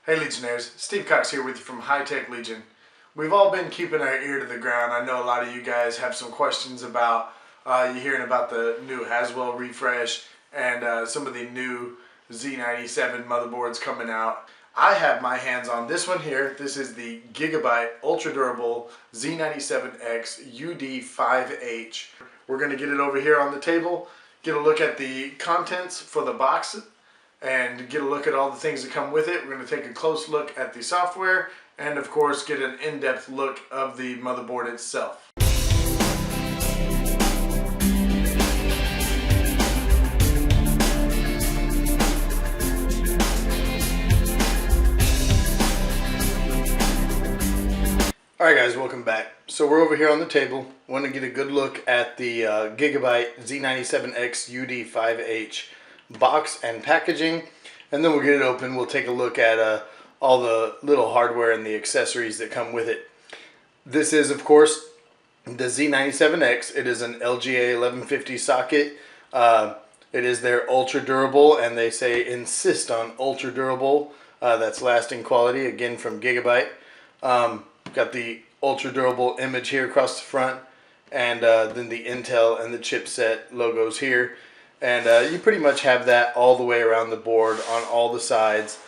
Hey Legionnaires, Steve Cox here with you from High Tech Legion. We've all been keeping our ear to the ground. I know a lot of you guys have some questions about, you're hearing about the new Haswell refresh and some of the new Z97 motherboards coming out. I have my hands on this one here. This is the Gigabyte ultra durable Z97X-UD5H. We're going to get it over here on the table, get a look at the contents for the box, and get a look at all the things that come with it. We're going to take a close look at the software and of course get an in-depth look of the motherboard itself. Alright guys, welcome back. So we're over here on the table. Want to get a good look at the Gigabyte Z97X-UD5H box and packaging, and then we'll get it open. We'll take a look at all the little hardware and the accessories that come with it. This is of course the Z97X. It is an LGA1150 socket. It is their ultra durable, and they say insist on ultra durable. That's lasting quality, again from Gigabyte. Got the ultra durable image here across the front, and then the Intel and the chipset logos here. And you pretty much have that all the way around the board on all the sides.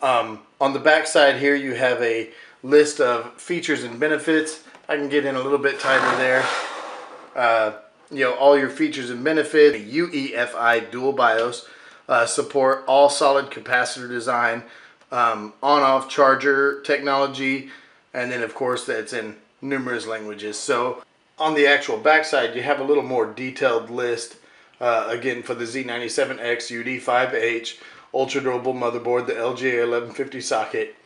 On the back side here you have a list of features and benefits. I can get in a little bit tighter there. You know, all your features and benefits. UEFI DualBIOS, support all solid capacitor design, on-off charger technology, and then of course that's in numerous languages. So on the actual back side you have a little more detailed list. Again, for the Z97X-UD5H ultra durable motherboard, the LGA1150 socket.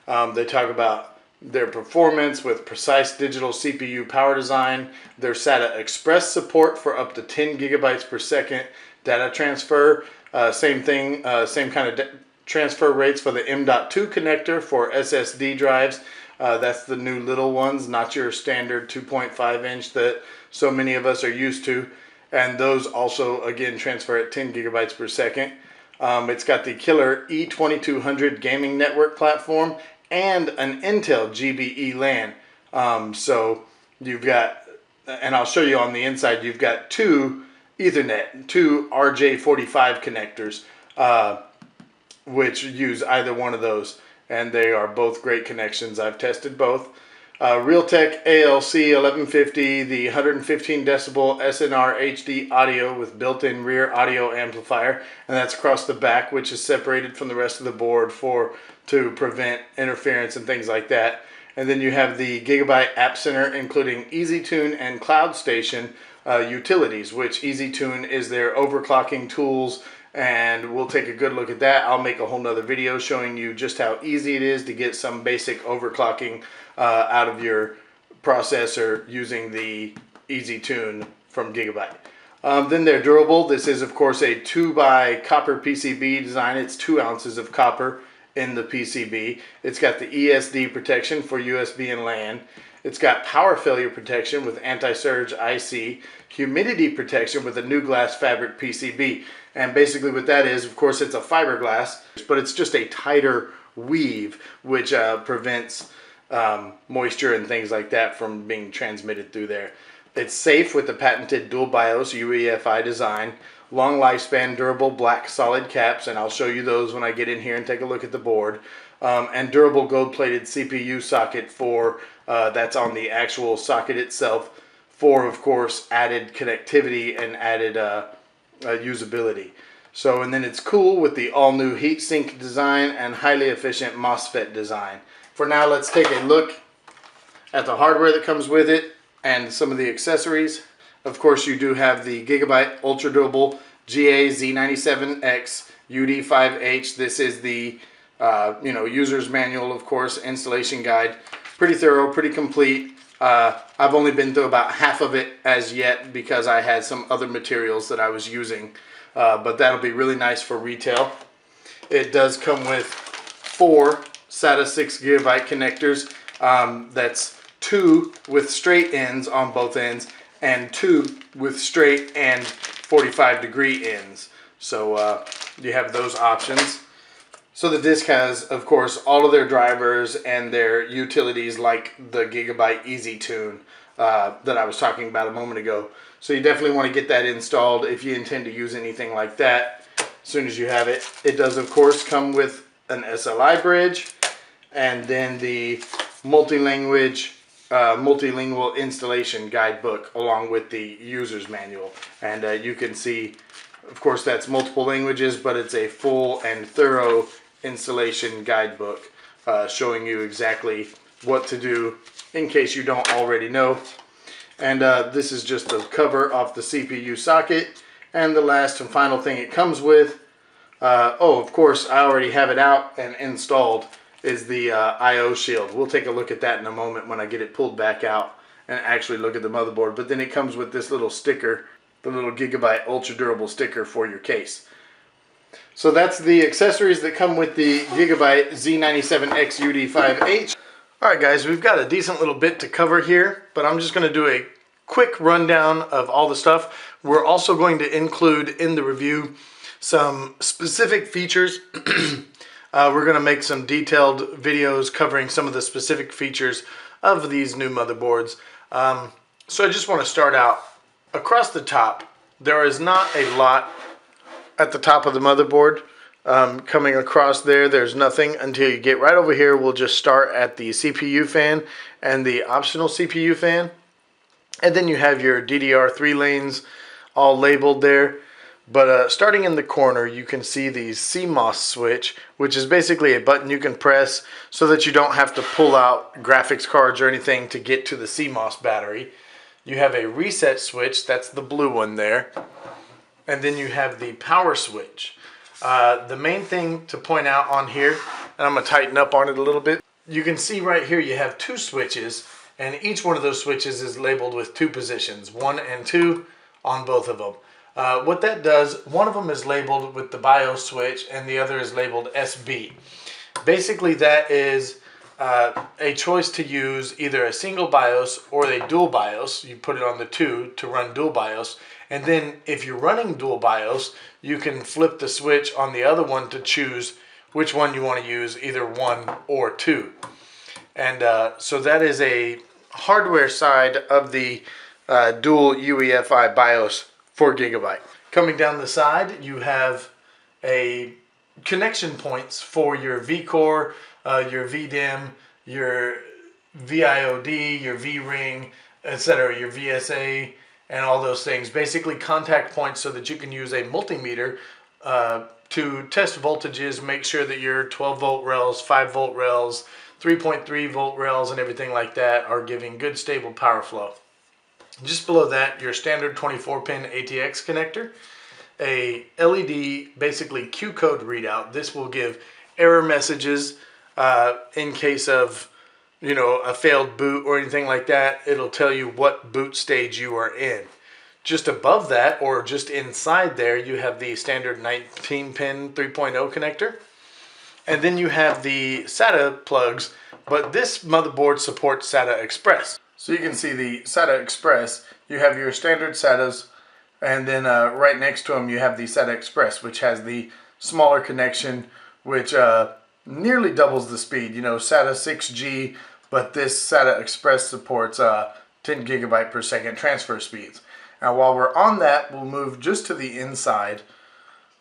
They talk about their performance with precise digital CPU power design, their SATA Express support for up to 10 gigabytes per second data transfer. Same thing, same kind of transfer rates for the M.2 connector for SSD drives. That's the new little ones, not your standard 2.5 inch that so many of us are used to. And those also, again, transfer at 10 gigabytes per second. It's got the killer E2200 gaming network platform and an Intel GbE LAN. So you've got, and I'll show you on the inside, you've got two Ethernet, two RJ45 connectors, which use either one of those. And they are both great connections. I've tested both. Realtek ALC1150, the 115 decibel SNR HD audio with built-in rear audio amplifier, and that's across the back, which is separated from the rest of the board to prevent interference and things like that. And then you have the Gigabyte App Center, including EasyTune and Cloud Station utilities, which EasyTune is their overclocking tools, and we'll take a good look at that. I'll make a whole nother video showing you just how easy it is to get some basic overclocking out of your processor using the EasyTune from Gigabyte. Then they're durable. This is of course a 2x copper PCB design. It's 2 ounces of copper in the PCB. It's got the ESD protection for USB and LAN. It's got power failure protection with anti-surge IC, humidity protection with a new glass fabric PCB. And basically what that is, of course, it's a fiberglass, but it's just a tighter weave, which prevents moisture and things like that from being transmitted through there. It's safe with the patented DualBIOS UEFI design, long lifespan, durable black solid caps, and I'll show you those when I get in here and take a look at the board, and durable gold-plated CPU socket for, that's on the actual socket itself, for, of course, added connectivity and added usability. So, and then it's cool with the all-new heatsink design and highly efficient MOSFET design. For now, let's take a look at the hardware that comes with it and some of the accessories. Of course, you do have the Gigabyte ultra durable GA Z97X-UD5H. This is the user's manual, of course, installation guide. Pretty thorough, pretty complete. I've only been through about half of it as yet because I had some other materials that I was using, but that'll be really nice for retail. It does come with 4 SATA 6 GB connectors. That's 2 with straight ends on both ends and 2 with straight and 45-degree ends. So you have those options. So the disk has, of course, all of their drivers and their utilities like the Gigabyte EasyTune that I was talking about a moment ago. So you definitely want to get that installed if you intend to use anything like that as soon as you have it. It does, of course, come with an SLI bridge and then the multilingual installation guidebook along with the user's manual. And you can see, of course, that's multiple languages, but it's a full and thorough installation guidebook showing you exactly what to do in case you don't already know. And this is just the cover off the CPU socket. And the last and final thing it comes with, oh, of course, I already have it out and installed, is the I/O shield. We'll take a look at that in a moment when I get it pulled back out and actually look at the motherboard. But then it comes with this little sticker, the little Gigabyte ultra durable sticker for your case. So that's the accessories that come with the Gigabyte Z97X-UD5H. Alright guys, we've got a decent little bit to cover here, but I'm just going to do a quick rundown of all the stuff. We're also going to include in the review some specific features. We're going to make some detailed videos covering some of the specific features of these new motherboards. So I just want to start out across the top. There is not a lot at the top of the motherboard. Coming across there's nothing until you get right over here. We'll just start at the CPU fan and the optional CPU fan. And then you have your DDR3 lanes all labeled there. But starting in the corner, you can see the CMOS switch, which is basically a button you can press so that you don't have to pull out graphics cards or anything to get to the CMOS battery. You have a reset switch, that's the blue one there. And then you have the power switch. The main thing to point out on here, and I'm going to tighten up on it a little bit, you can see right here you have two switches, and each one of those switches is labeled with two positions, 1 and 2 on both of them. What that does, one of them is labeled with the BIOS switch and the other is labeled SB. Basically that is a choice to use either a single BIOS or a dual BIOS. You put it on the 2 to run dual BIOS. And then if you're running dual BIOS, you can flip the switch on the other one to choose which one you want to use, either 1 or 2. And so that is a hardware side of the dual UEFI BIOS for Gigabyte. Coming down the side, you have a connection points for your vCore, your VDIM, your VIOD, your VRing, etc., your VSA, and all those things. Basically contact points so that you can use a multimeter to test voltages, make sure that your 12 volt rails, 5 volt rails, 3.3 volt rails, and everything like that are giving good stable power flow. Just below that, your standard 24-pin ATX connector, a LED, basically Q code readout. This will give error messages in case of, you know, a failed boot or anything like that. It'll tell you what boot stage you are in. Just above that, or just inside there, you have the standard 19-pin 3.0 connector. And then you have the SATA plugs, but this motherboard supports SATA Express. So you can see the SATA Express. You have your standard SATAs, and then right next to them you have the SATA Express, which has the smaller connection, which nearly doubles the speed. You know, SATA 6G, but this SATA Express supports 10 gigabyte per second transfer speeds. Now while we're on that, we'll move just to the inside.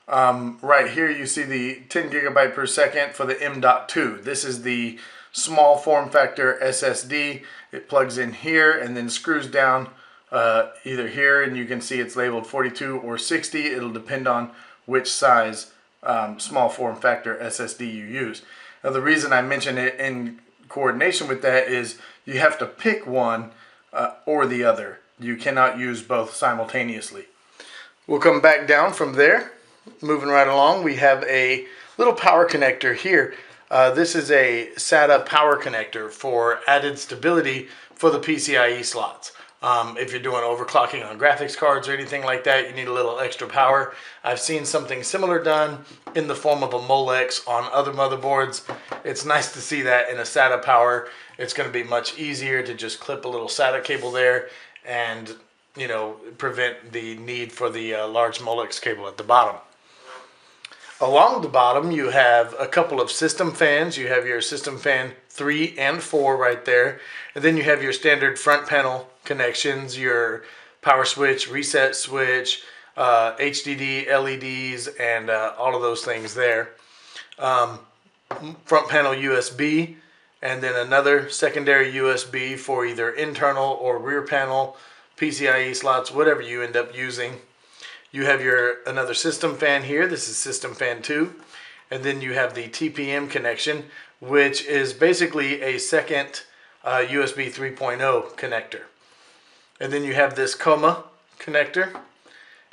Right here you see the 10 gigabyte per second for the M.2. This is the small form factor SSD. It plugs in here and then screws down either here, and you can see it's labeled 42 or 60. It'll depend on which size small form factor SSD you use. Now the reason I mention it in coordination with that is you have to pick one or the other. You cannot use both simultaneously. We'll come back down from there. Moving right along, we have a little power connector here. This is a SATA power connector for added stability for the PCIe slots. If you're doing overclocking on graphics cards or anything like that, you need a little extra power. I've seen something similar done in the form of a Molex on other motherboards. It's nice to see that in a SATA power. It's going to be much easier to just clip a little SATA cable there and, you know, prevent the need for the large Molex cable at the bottom. Along the bottom, you have a couple of system fans. You have your system fan 3 and 4 right there. And then you have your standard front panel connections, your power switch, reset switch, HDD, LEDs, and all of those things there. Front panel USB, and then another secondary USB for either internal or rear panel, PCIe slots, whatever you end up using. You have another system fan here. This is system fan 2. And then you have the TPM connection, which is basically a second USB 3.0 connector. And then you have this coma connector.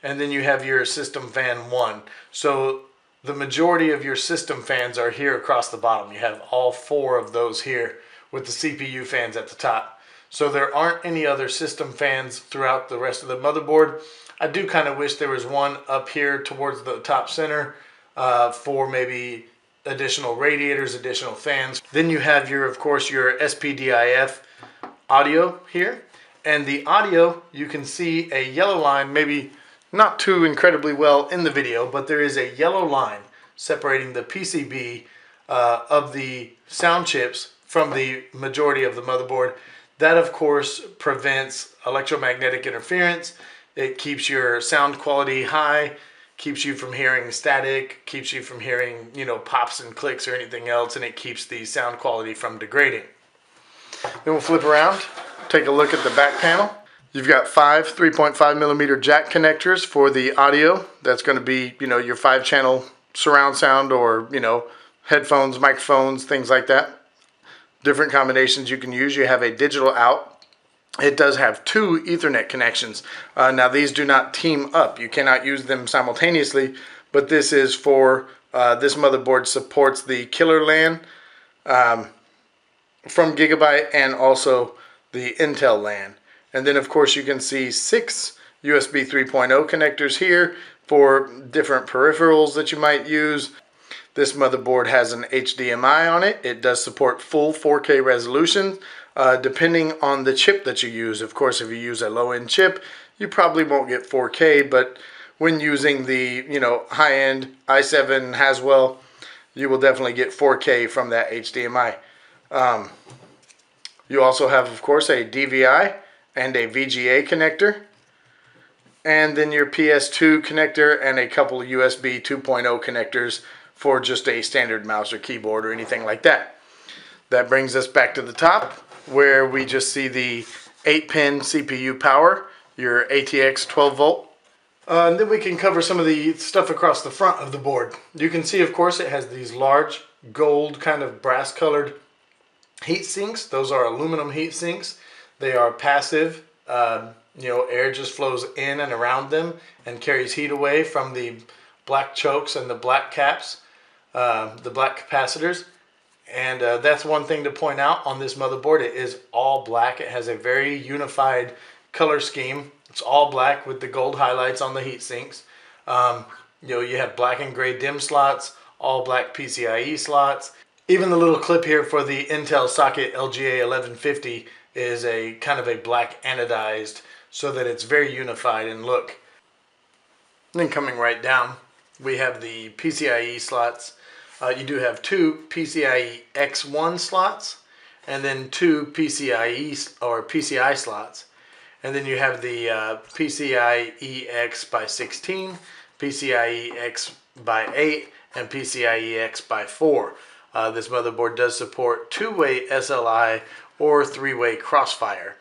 And then you have your system fan 1. So the majority of your system fans are here across the bottom. You have all 4 of those here with the CPU fans at the top. So there aren't any other system fans throughout the rest of the motherboard. I do kind of wish there was one up here towards the top center for maybe additional radiators, additional fans. Then you have of course, your SPDIF audio here. And the audio, you can see a yellow line, maybe not too incredibly well in the video, but there is a yellow line separating the PCB of the sound chips from the majority of the motherboard. That, of course, prevents electromagnetic interference. It keeps your sound quality high, keeps you from hearing static, keeps you from hearing, pops and clicks or anything else, and it keeps the sound quality from degrading. Then we'll flip around, take a look at the back panel. You've got 5 3.5 millimeter jack connectors for the audio. That's going to be, your 5-channel surround sound or, headphones, microphones, things like that. Different combinations you can use. You have a digital out. It does have 2 Ethernet connections. Now these do not team up. You cannot use them simultaneously, but this is for, this motherboard supports the killer LAN from Gigabyte and also the Intel LAN. And then of course you can see 6 USB 3.0 connectors here for different peripherals that you might use. This motherboard has an HDMI on it. It does support full 4K resolution. Depending on the chip that you use. Of course, if you use a low-end chip, you probably won't get 4K, but when using the, high-end i7 Haswell, you will definitely get 4K from that HDMI. You also have, of course, a DVI and a VGA connector, and then your PS2 connector and a couple of USB 2.0 connectors for just a standard mouse or keyboard or anything like that. That brings us back to the top, where we just see the 8-pin CPU power, your ATX 12 volt. And then we can cover some of the stuff across the front of the board. You can see, of course, it has these large gold kind of brass colored heat sinks. Those are aluminum heat sinks. They are passive. Air just flows in and around them and carries heat away from the black chokes and the black caps, the black capacitors. And that's one thing to point out on this motherboard. It is all black. It has a very unified color scheme. It's all black with the gold highlights on the heat sinks. You have black and gray DIMM slots, all black PCIe slots. Even the little clip here for the Intel socket LGA1150 is a kind of a black anodized so that it's very unified in look. And then coming right down, we have the PCIe slots. You do have 2 PCIe X1 slots and then 2 PCI slots. And then you have the PCIe X by 16, PCIe X by 8, and PCIe X by 4. This motherboard does support 2-way SLI or 3-way CrossFire.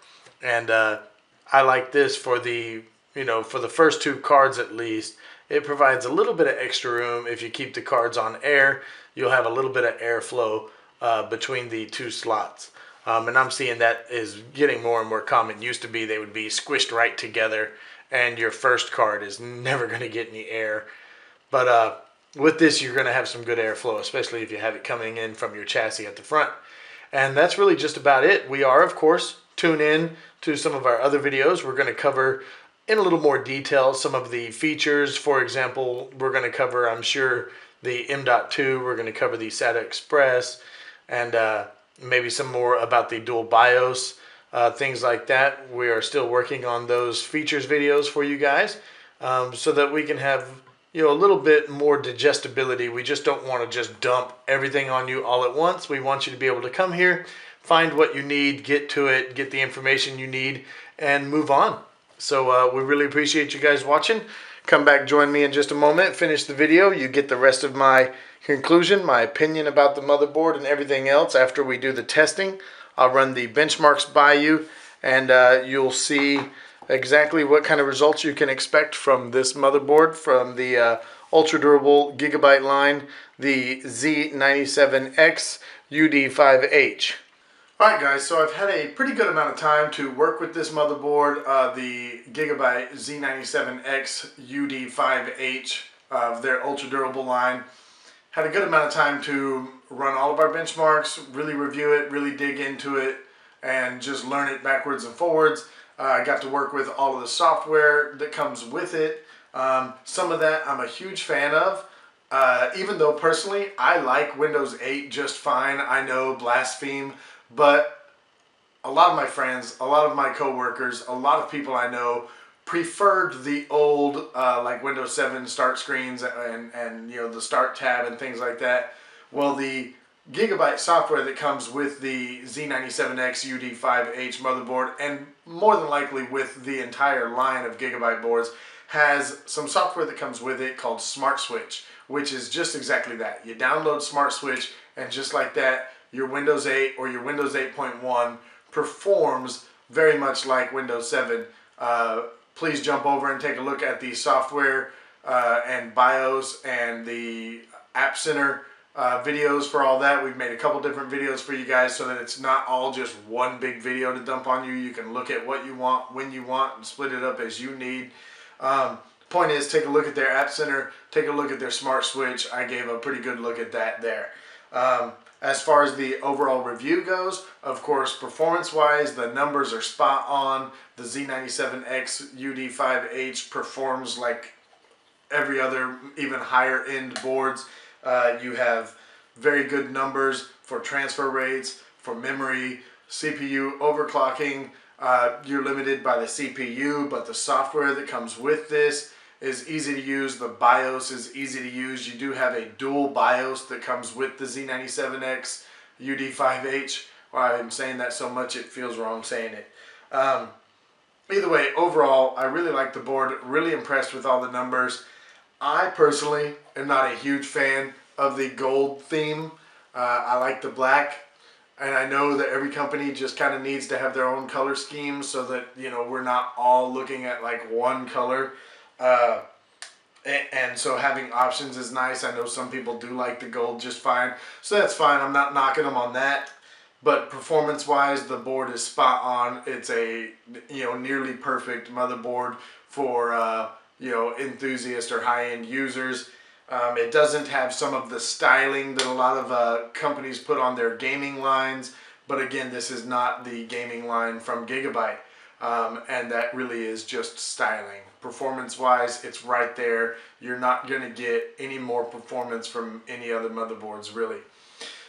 And I like this for the, for the first 2 cards at least. It provides a little bit of extra room. If you keep the cards on air, you'll have a little bit of airflow between the 2 slots. And I'm seeing that is getting more and more common. It used to be they would be squished right together and your first card is never going to get any air. But with this, you're going to have some good airflow, especially if you have it coming in from your chassis at the front. And that's really just about it. We are, of course, tune in to some of our other videos. We're going to cover in a little more detail some of the features. For example, we're going to cover, I'm sure, the M.2. We're going to cover the SATA Express and maybe some more about the DualBIOS, things like that. We are still working on those features videos for you guys so that we can have, a little bit more digestibility. We just don't want to just dump everything on you all at once. We want you to be able to come here, find what you need, get to it, get the information you need, and move on. So we really appreciate you guys watching. Come back, join me in just a moment, finish the video. You get the rest of my conclusion, my opinion about the motherboard and everything else after we do the testing. I'll run the benchmarks by you, and you'll see exactly what kind of results you can expect from this motherboard from the ultra durable Gigabyte line, the Z97X-UD5H. Alright guys, so I've had a pretty good amount of time to work with this motherboard, the Gigabyte Z97X-UD5H of their ultra durable line. Had a good amount of time to run all of our benchmarks, really review it, really dig into it, and just learn it backwards and forwards. I got to work with all of the software that comes with it. Some of that I'm a huge fan of. Even though personally I like Windows 8 just fine. I know, blaspheme. But a lot of my friends, a lot of my coworkers, a lot of people I know preferred the old like Windows 7 start screens and the start tab and things like that. Well, the Gigabyte software that comes with the Z97X-UD5H motherboard, and more than likely with the entire line of Gigabyte boards, has some software that comes with it called Smart Switch, which is just exactly that. You download Smart Switch, and just like that, your Windows 8 or your Windows 8.1 performs very much like Windows 7. Please jump over and take a look at the software and BIOS and the App Center videos for all that. We've made a couple different videos for you guys so that it's not all just one big video to dump on you. You can look at what you want, when you want, and split it up as you need. Point is, take a look at their App Center, take a look at their Smart Switch. I gave a pretty good look at that there. As far as the overall review goes, of course, performance-wise, the numbers are spot on. The Z97X-UD5H performs like every other, even higher-end boards. You have very good numbers for transfer rates, for memory, CPU overclocking. You're limited by the CPU, but the software that comes with this is easy to use. The BIOS is easy to use. You do have a dual BIOS that comes with the Z97X UD5H. Well, I'm saying that so much it feels wrong saying it. Either way, overall, I really like the board. Really impressed with all the numbers. I personally am not a huge fan of the gold theme. I like the black. And I know that every company just kind of needs to have their own color scheme so that, we're not all looking at like one color. And so having options is nice. I know some people do like the gold just fine. So that's fine. I'm not knocking them on that. But performance-wise, the board is spot on. It's a, nearly perfect motherboard for, enthusiast or high-end users. It doesn't have some of the styling that a lot of companies put on their gaming lines, but again, this is not the gaming line from Gigabyte, and that really is just styling. Performance-wise, it's right there. You're not going to get any more performance from any other motherboards, really.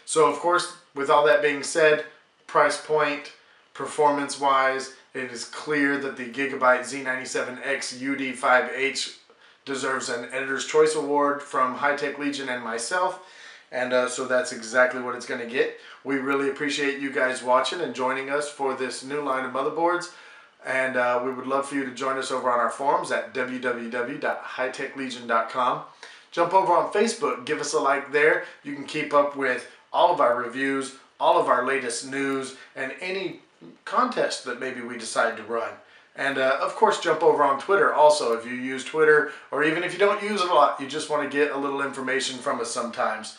So, of course, with all that being said, price point, performance-wise, it is clear that the Gigabyte Z97X-UD5H deserves an Editor's Choice Award from High Tech Legion and myself, and so that's exactly what it's going to get. We really appreciate you guys watching and joining us for this new line of motherboards, and we would love for you to join us over on our forums at www.hightechlegion.com. Jump over on Facebook, give us a like there. You can keep up with all of our reviews, all of our latest news, and any contest that maybe we decide to run. And of course, jump over on Twitter also if you use Twitter, or even if you don't use it a lot, you just want to get a little information from us sometimes.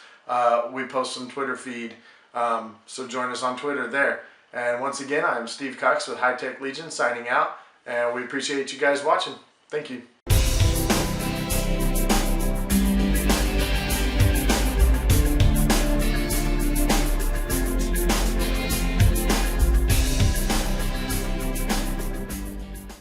We post some Twitter feed, so join us on Twitter there. And once again, I'm Steve Cox with High Tech Legion signing out, and we appreciate you guys watching. Thank you.